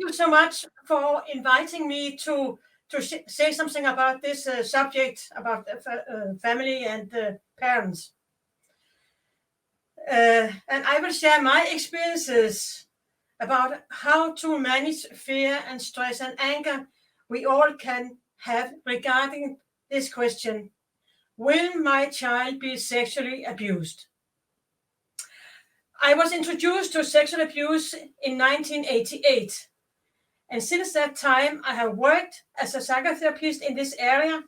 you so much for inviting me to say something about this subject about family and parents. And I will share my experiences about how to manage fear and stress and anger we all can have regarding this question: will my child be sexually abused? I was introduced to sexual abuse in 1988. And since that time, I have worked as a psychotherapist in this area,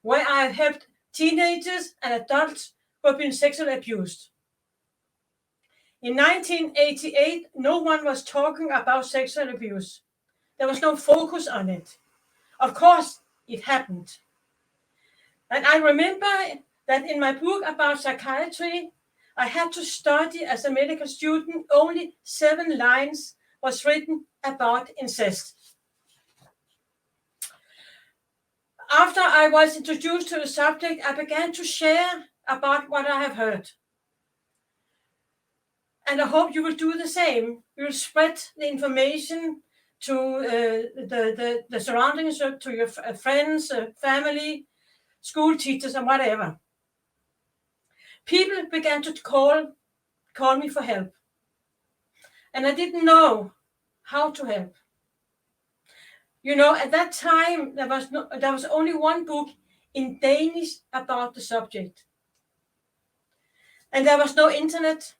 where I have helped teenagers and adults who have been sexually abused. In 1988, no one was talking about sexual abuse. There was no focus on it. Of course, it happened. And I remember that in my book about psychiatry, I had to study as a medical student. Only 7 lines was written about incest. After I was introduced to the subject, I began to share about what I have heard. And I hope you will do the same. You will spread the information to the surroundings, to your friends, family, school teachers, and whatever. People began to call me for help. And I didn't know how to help. You know, at that time, there was only one book in Danish about the subject. And there was no internet.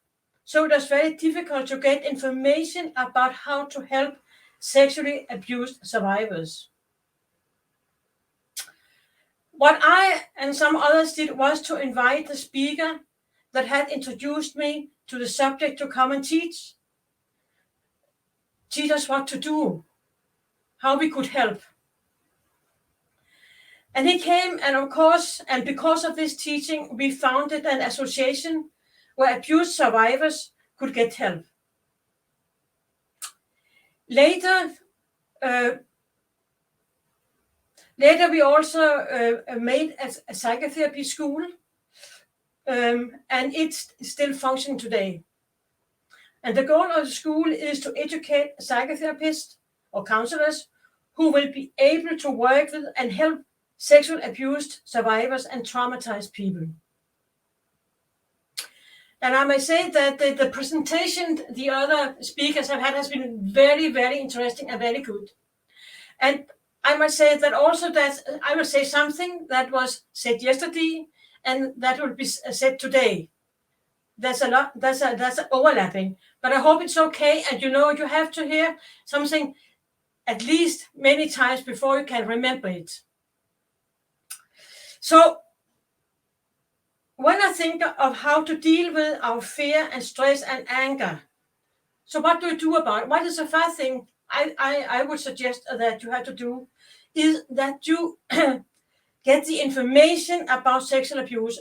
So it was very difficult to get information about how to help sexually abused survivors. What I and some others did was to invite the speaker that had introduced me to the subject to come and teach us what to do, how we could help. And he came, and of course, and because of this teaching, we founded an association where abused survivors could get help. Later, we also made a psychotherapy school, and it's still functioning today. And the goal of the school is to educate psychotherapists or counselors who will be able to work with and help sexual abused survivors and traumatized people. And I may say that the presentation the other speakers have had has been very, very interesting and very good. And I must say that also that I will say something that was said yesterday and that will be said today. There's a lot, that's overlapping, but I hope it's okay. And you know, you have to hear something at least many times before you can remember it. So when I think of how to deal with our fear and stress and anger, so what do we do about it? What is the first thing I would suggest that you have to do is that you get the information about sexual abuse.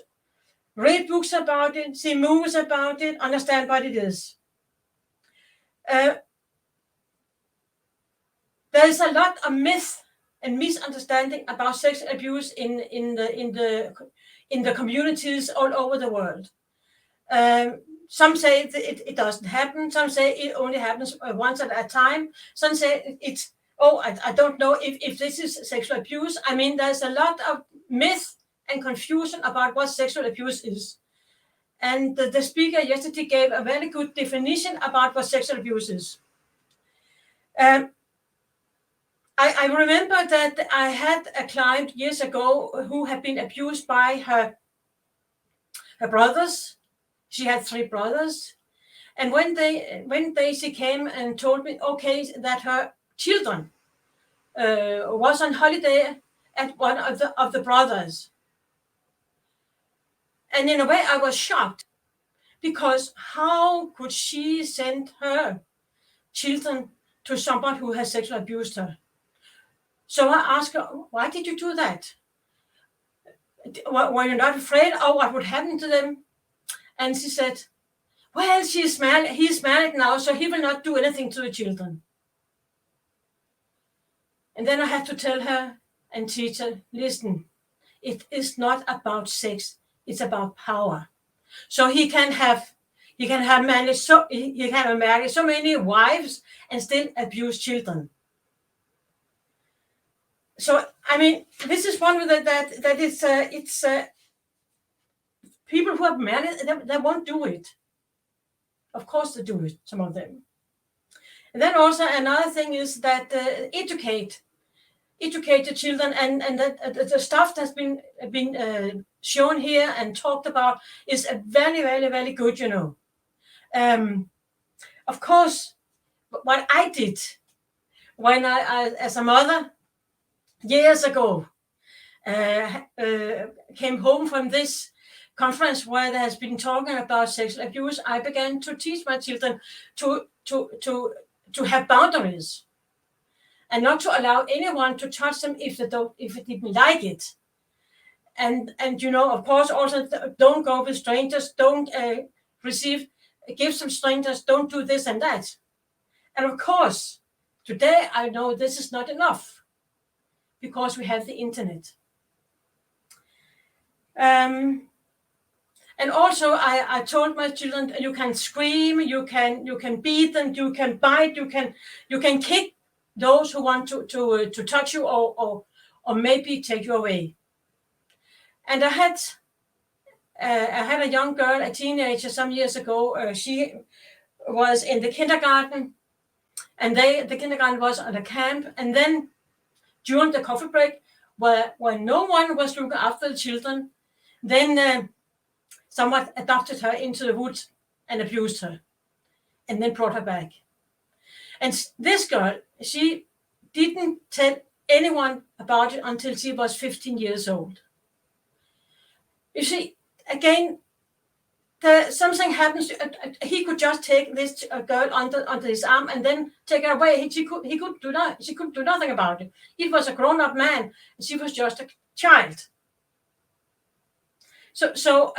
Read books about it, see movies about it, understand what it is. There is a lot of myth and misunderstanding about sexual abuse in the communities all over the world. Some say it doesn't happen. Some say it only happens once at a time. Some say it's, I don't know if this is sexual abuse. I mean, there's a lot of myth and confusion about what sexual abuse is. And the speaker yesterday gave a very good definition about what sexual abuse is. I remember that I had a client years ago who had been abused by her brothers. She had 3 brothers. And one day she came and told me, okay, that her children was on holiday at one of the brothers. And in a way, I was shocked, because how could she send her children to someone who has sexually abused her? So I asked her, why did you do that? Were you not afraid of what would happen to them? And she said, well, he's married now, so he will not do anything to the children. And then I had to tell her and teach her, listen, it is not about sex. It's about power. So he can have married so many wives and still abuse children. So I mean, this is one that it's people who are married, they won't do it. Of course they do it, some of them. And then also another thing is that educate the children, and that the stuff that's been shown here and talked about is a very, very, very good, you know. Of course, what I did when I as a mother years ago came home from this conference where there has been talking about sexual abuse, I began to teach my children to have boundaries and not to allow anyone to touch them if they didn't like it. And you know, of course, also don't go with strangers, don't receive gifts from strangers, don't do this and that. And of course, today I know this is not enough because we have the internet. And also, I told my children, you can scream, you can beat them, you can bite, you can kick those who want to touch you or maybe take you away. And I had a young girl, a teenager, some years ago. She was in the kindergarten, and the kindergarten was on a camp. And then during the coffee break, when no one was looking after the children, then someone adopted her into the woods and abused her, and then brought her back. And this girl, she didn't tell anyone about it until she was 15 years old. You see, again, something happens. He could just take this girl under his arm and then take her away. She couldn't do nothing about it. He was a grown-up man, and she was just a child. So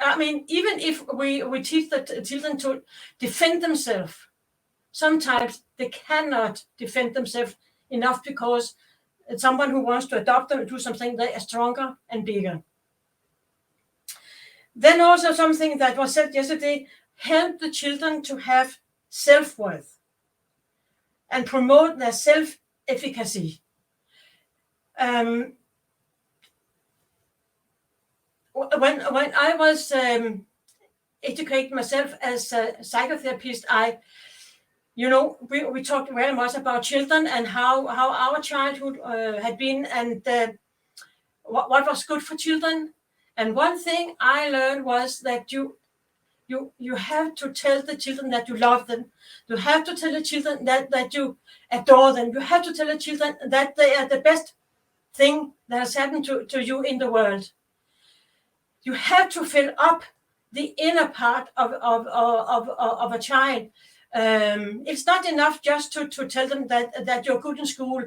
I mean, even if we teach the children to defend themselves, sometimes they cannot defend themselves enough because someone who wants to adopt them, do something, they are stronger and bigger. Then also something that was said yesterday, help the children to have self-worth and promote their self-efficacy. When I was educating myself as a psychotherapist, we talked very much about children and how our childhood had been, and what was good for children. And one thing I learned was that you have to tell the children that you love them. You have to tell the children that you adore them. You have to tell the children that they are the best thing that has happened to you in the world. You have to fill up the inner part of a child. It's not enough just to tell them that you're good in school,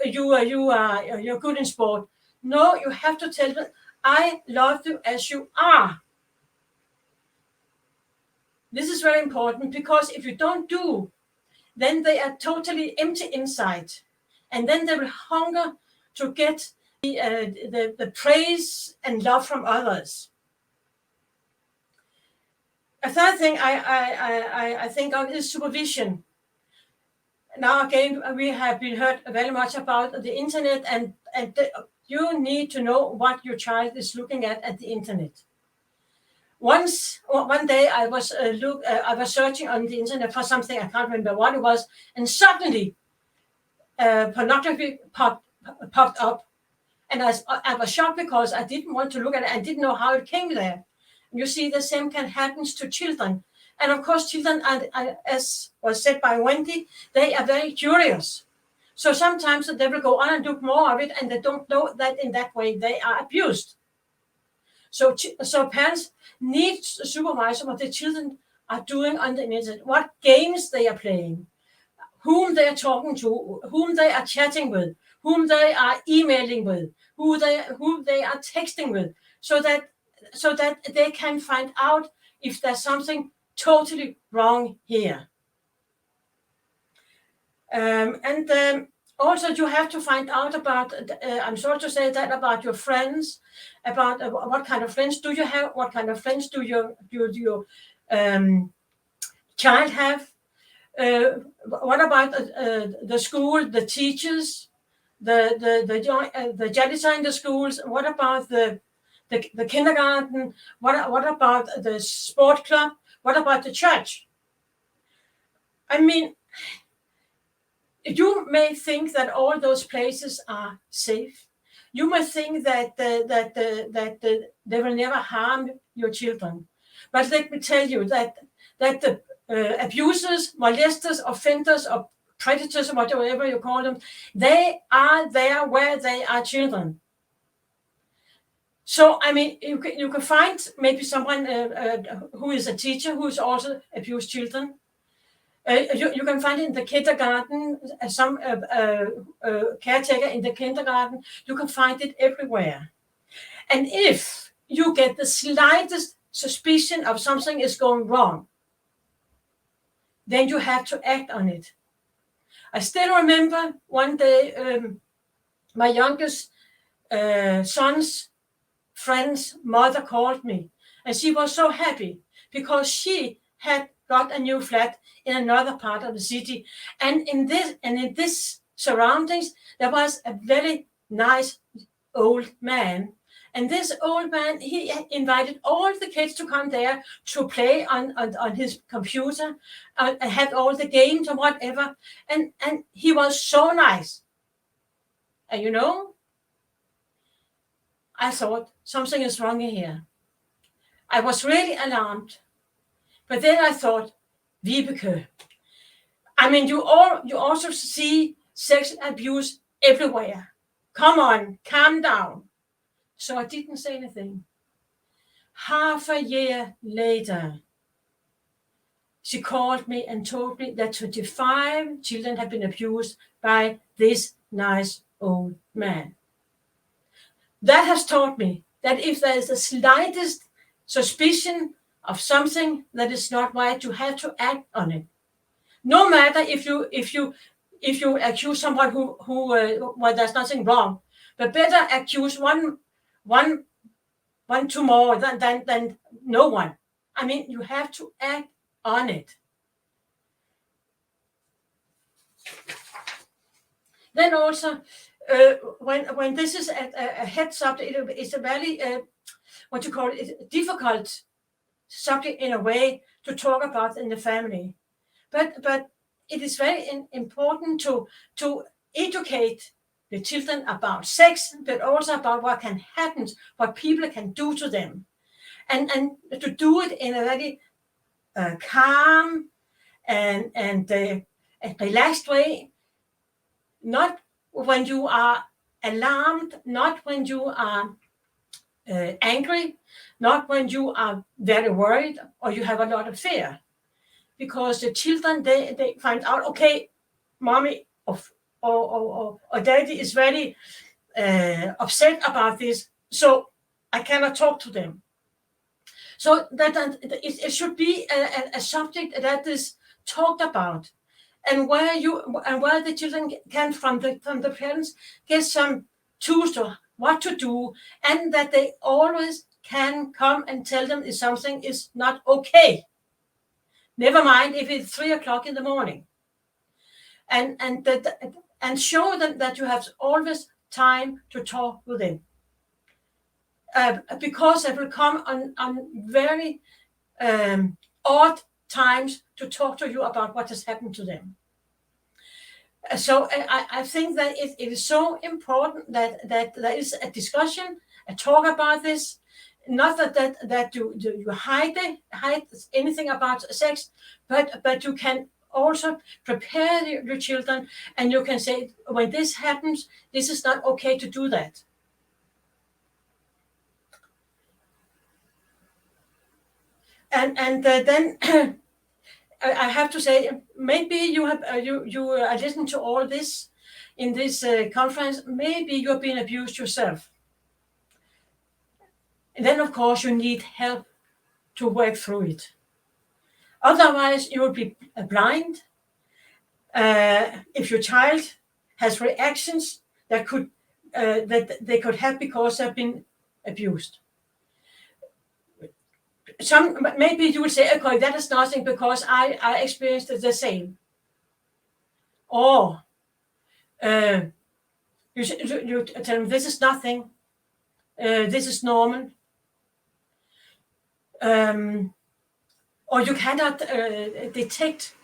you're good in sport. No, you have to tell them, I love you as you are. This is very important, because if you don't do, then they are totally empty inside, and then they will hunger to get the praise and love from others. A third thing I think of is supervision. Now again, we have been heard very much about the internet, and you need to know what your child is looking at the internet. One day I was searching on the internet for something, I can't remember what it was, and suddenly pornography popped up, and I was shocked because I didn't want to look at it. I didn't know how it came there. You see, the same can happen to children. And of course, children, as was said by Wendy, they are very curious. So sometimes they will go on and look more of it, and they don't know that in that way they are abused. So parents need to supervise what the children are doing on the internet, what games they are playing, whom they are talking to, whom they are chatting with, whom they are emailing with, who they are texting with, so that they can find out if there's something totally wrong here. Also, you have to find out about, I'm sorry to say that, about your friends, about what kind of friends do you have, what kind of friends do your child have. What about the school, the teachers, the janitor in the schools? What about the kindergarten? What about the sport club? What about the church? I mean, you may think that all those places are safe. You may think that they will never harm your children. But let me tell you that the abusers, molesters, offenders, or predators, or whatever you call them, they are there where they are children. So, I mean, you can find maybe someone who is a teacher who is also abused children. You can find it in the kindergarten, some caretaker in the kindergarten. You can find it everywhere. And if you get the slightest suspicion of something is going wrong, then you have to act on it. I still remember one day my youngest son's friend's mother called me, and she was so happy because she had got a new flat in another part of the city, and in this surroundings there was a very nice old man. And this old man, he invited all the kids to come there to play on his computer and had all the games and whatever. And he was so nice. And you know, I thought something is wrong here. I was really alarmed. But then I thought, Vibeke, I mean, you also see sexual abuse everywhere. Come on, calm down. So I didn't say anything. Half a year later, she called me and told me that 25 children have been abused by this nice old man. That has taught me that if there is the slightest suspicion of something that is not right, you have to act on it. No matter if you accuse someone who well, there's nothing wrong, but better accuse one two more than no one. I mean, you have to act on it. Then also, when this is a head subject, it's a very what you call it, difficult subject in a way to talk about in the family. But it is very important to educate the children about sex, but also about what can happen, what people can do to them, and to do it in a very calm and relaxed way. Not when you are alarmed, not when you are angry, not when you are very worried or you have a lot of fear. Because the children, they find out, okay, mommy or daddy is very upset about this, so I cannot talk to them. So that it should be a subject that is talked about, and where the children can from the parents get some tools to what to do, and that they always can come and tell them if something is not okay. Never mind if it's 3 o'clock in the morning, and show them that you have always time to talk with them, because they will come on very odd times to talk to you about what has happened to them. So I think that it is so important that there is a discussion, a talk about this. Not that you hide anything about sex, but you can also prepare your children, and you can say, when this happens, this is not okay to do that. And then I have to say, maybe you have you listened to all this in this conference. Maybe you've been abused yourself. And then, of course, you need help to work through it. Otherwise, you will be blind. If your child has reactions that they could have because they've been abused. Maybe you will say, okay, that is nothing because I experienced the same. or you tell them this is nothing, this is normal, or you cannot detect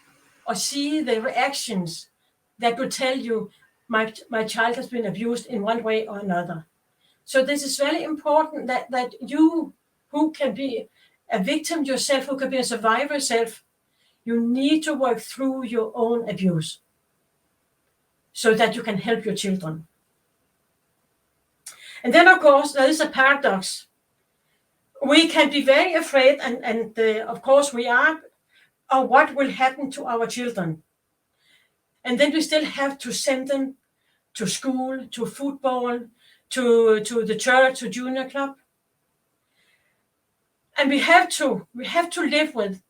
or see the reactions that will tell you my child has been abused in one way or another. So this is very important that you, who can be a victim yourself, who can be a survivor yourself, you need to work through your own abuse so that you can help your children. And then, of course, there is a paradox. We can be very afraid, and of course we are, of what will happen to our children. And then we still have to send them to school, to football, to the church, to junior club. And we have to live with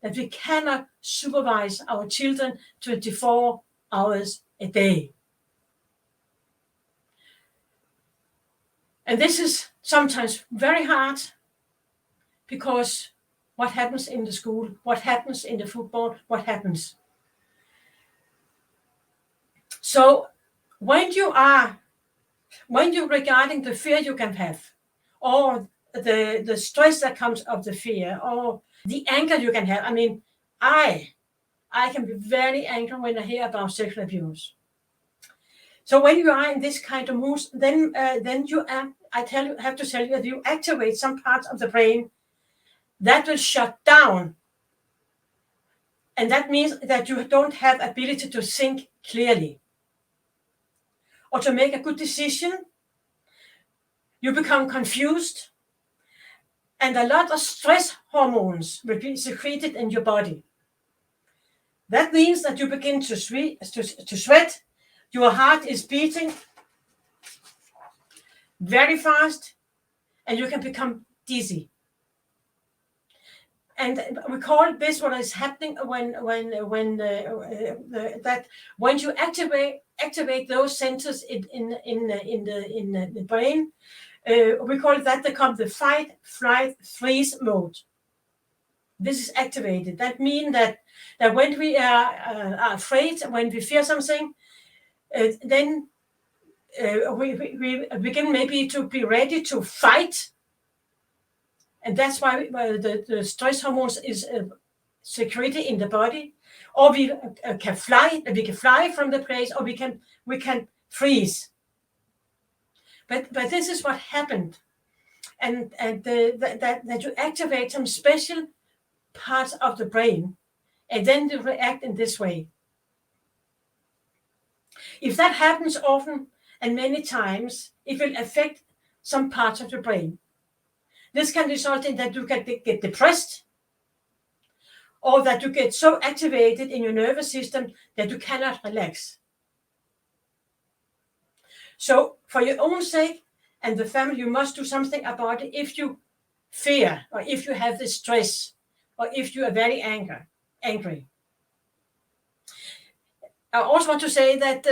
that we cannot supervise our children 24 hours a day. And this is sometimes very hard, because what happens in the school, what happens in the football, what happens. So when you're regarding the fear you can have, or the stress that comes of the fear, or the anger you can have. I mean, I can be very angry when I hear about sexual abuse. So when you are in this kind of mood, then you have to tell you that you activate some parts of the brain that will shut down. And that means that you don't have ability to think clearly or to make a good decision. You become confused, and a lot of stress hormones will be secreted in your body. That means that you begin to sweat, your heart is beating very fast, and you can become dizzy. And we call this what is happening when you activate those centers in the brain. We call that the fight, flight, freeze mode. This is activated. That means that when we are afraid, when we fear something, then we begin maybe to be ready to fight. And that's why the stress hormones is secreted in the body. Or we can fly. We can fly from the place, or we can freeze. But this is what happened, and that you activate some special parts of the brain, and then you react in this way. If that happens often and many times, it will affect some parts of the brain. This can result in that you can get depressed, or that you get so activated in your nervous system that you cannot relax. So for your own sake and the family, you must do something about it if you fear, or if you have this stress, or if you are very angry. I also want to say that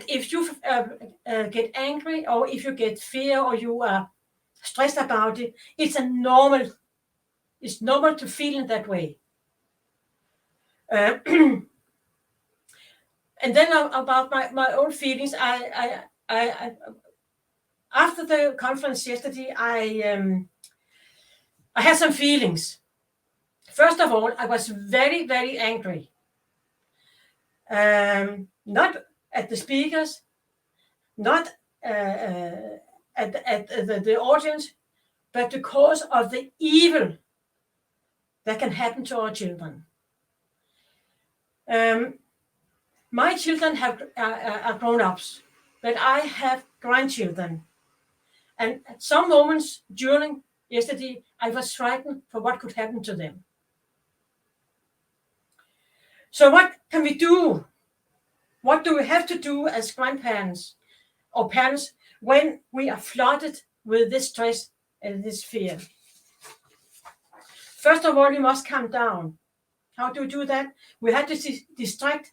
if you get angry, or if you get fear, or you are stressed about it, it's normal to feel in that way. And then about my own feelings, I after the conference yesterday, I had some feelings. First of all, I was very, very angry. Not at the speakers, not at the audience, but because of the evil that can happen to our children. My children are grown-ups, but I have grandchildren. And at some moments during yesterday, I was frightened for what could happen to them. So what can we do? What do we have to do as grandparents or parents when we are flooded with this stress and this fear? First of all, you must calm down. How do you do that? We have to distract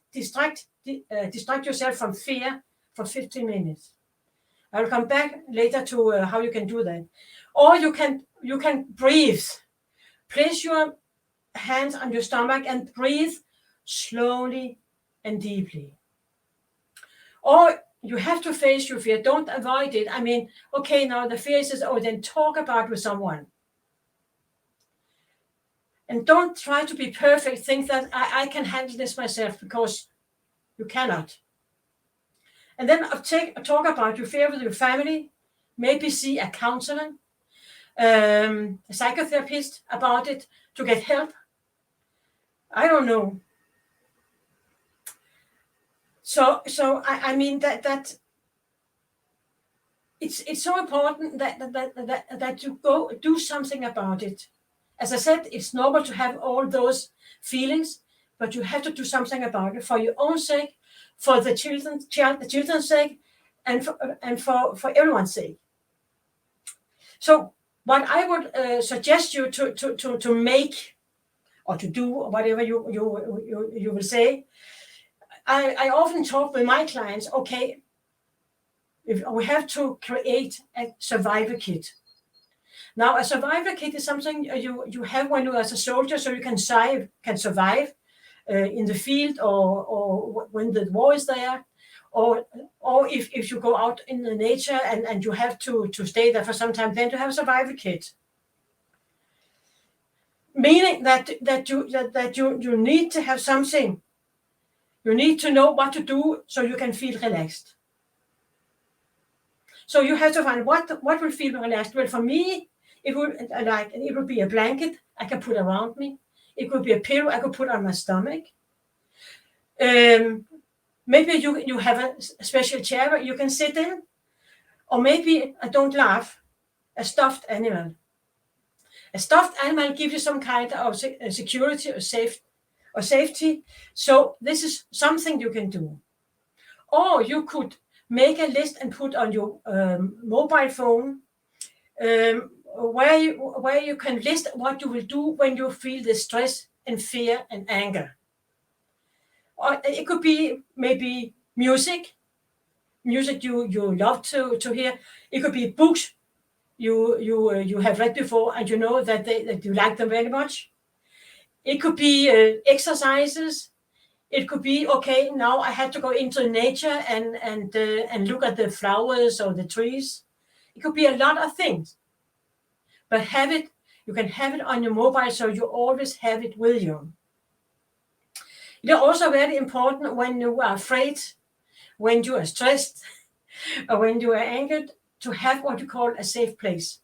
yourself from fear for 15 minutes. I will come back later to how you can do that. Or you can breathe. Place your hands on your stomach and breathe slowly and deeply. Or you have to face your fear. Don't avoid it. I mean, okay, now the fear is, oh, then talk about it with someone. And don't try to be perfect. Think that I can handle this myself, because you cannot. And then talk about your fear with your family. Maybe see a counselor, a psychotherapist about it to get help. I don't know. So I mean that it's so important that you go do something about it. As I said, it's normal to have all those feelings, but you have to do something about it for your own sake, for the children's sake, and for everyone's sake. So what I would suggest you to make, or to do, whatever you will say, I often talk with my clients, okay, if we have to create a survivor kit. Now, a survivor kit is something you have when you are a soldier, so you can survive in the field, or when the war is there, or if you go out in the nature and you have to stay there for some time, then you have a survivor kit. Meaning that you need to have something. You need to know what to do so you can feel relaxed. So you have to find what will feel relaxed. Well, for me, it would be a blanket I can put around me. It could be a pillow I could put on my stomach. Maybe you have a special chair where you can sit in, or maybe, don't laugh, a stuffed animal. A stuffed animal gives you some kind of security or safety. So this is something you can do. Or you could make a list and put on your mobile phone, where you can list what you will do when you feel the stress and fear and anger. Or it could be maybe music you love to hear. It could be books you have read before and you know that you like them very much. It could be exercises. It could be, okay, now I had to go into nature and look at the flowers or the trees. It could be a lot of things. But you can have it on your mobile, so you always have it with you. It is also very important when you are afraid, when you are stressed, or when you are angered, to have what you call a safe place.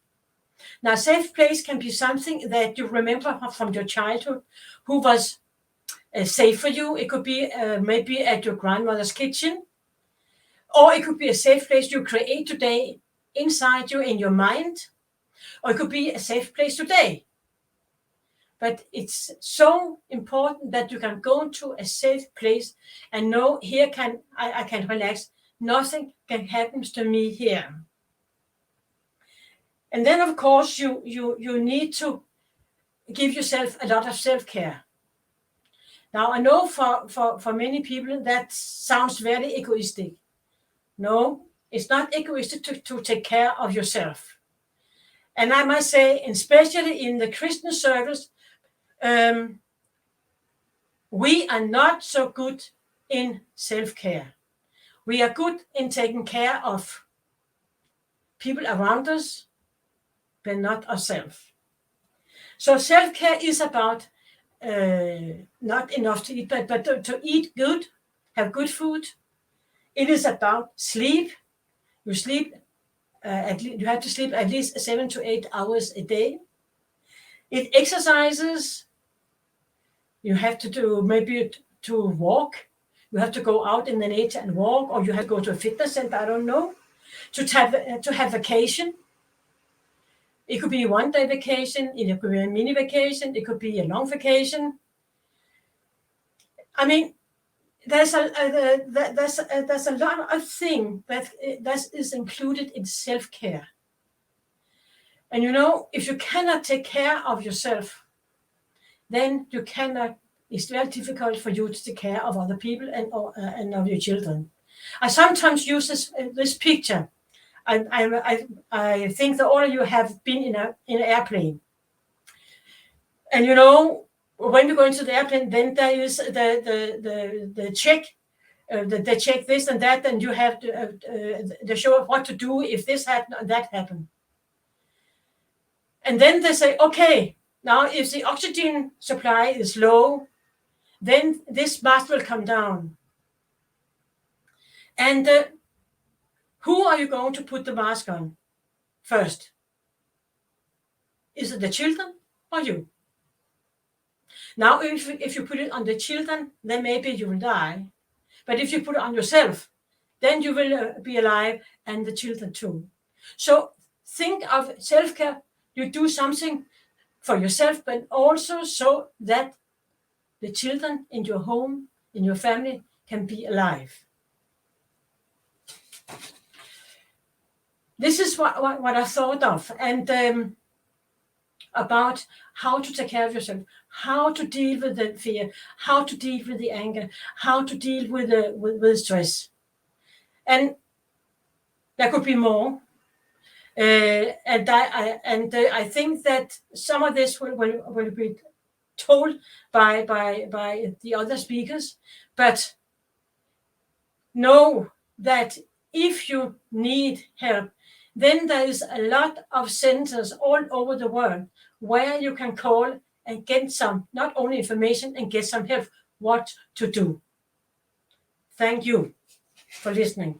Now, a safe place can be something that you remember from your childhood, who was safe for you. It could be maybe at your grandmother's kitchen, or it could be a safe place you create today inside you in your mind, or it could be a safe place today. But it's so important that you can go to a safe place and know, here I can relax. Nothing can happen to me here. And then, of course, you need to give yourself a lot of self-care. Now, I know for many people that sounds very egoistic. No, it's not egoistic to take care of yourself. And I must say, especially in the Christian circles, we are not so good in self-care. We are good in taking care of people around us, but not ourselves. So self-care is about not enough to eat, but to eat good, have good food. It is about sleep. You sleep. You have to sleep at least 7 to 8 hours a day. It exercises. You have to do maybe to walk. You have to go out in the nature and walk, or you have to go to a fitness center. I don't know. To have vacation. It could be a one-day vacation. It could be a mini vacation. It could be a long vacation. I mean, there's a lot of things that is included in self-care. And if you cannot take care of yourself, then you cannot. It's very difficult for you to take care of other people and of your children. I sometimes use this picture. I think that all of you have been in an airplane, and when you go into the airplane, then there is the check they check this and that, and you have to show what to do if this happened and that happened. And then they say, okay, now if the oxygen supply is low, then this mask will come down. And who are you going to put the mask on first? Is it the children or you? Now, if you put it on the children, then maybe you will die. But if you put it on yourself, then you will be alive, and the children too. So think of self-care. You do something for yourself, but also so that the children in your home, in your family, can be alive. This is what I thought of, and about how to take care of yourself, how to deal with the fear, how to deal with the anger, how to deal with stress. And there could be more. And I think that some of this will be told by the other speakers, but know that if you need help, then there is a lot of centers all over the world where you can call and get some, not only information, and get some help what to do. Thank you for listening.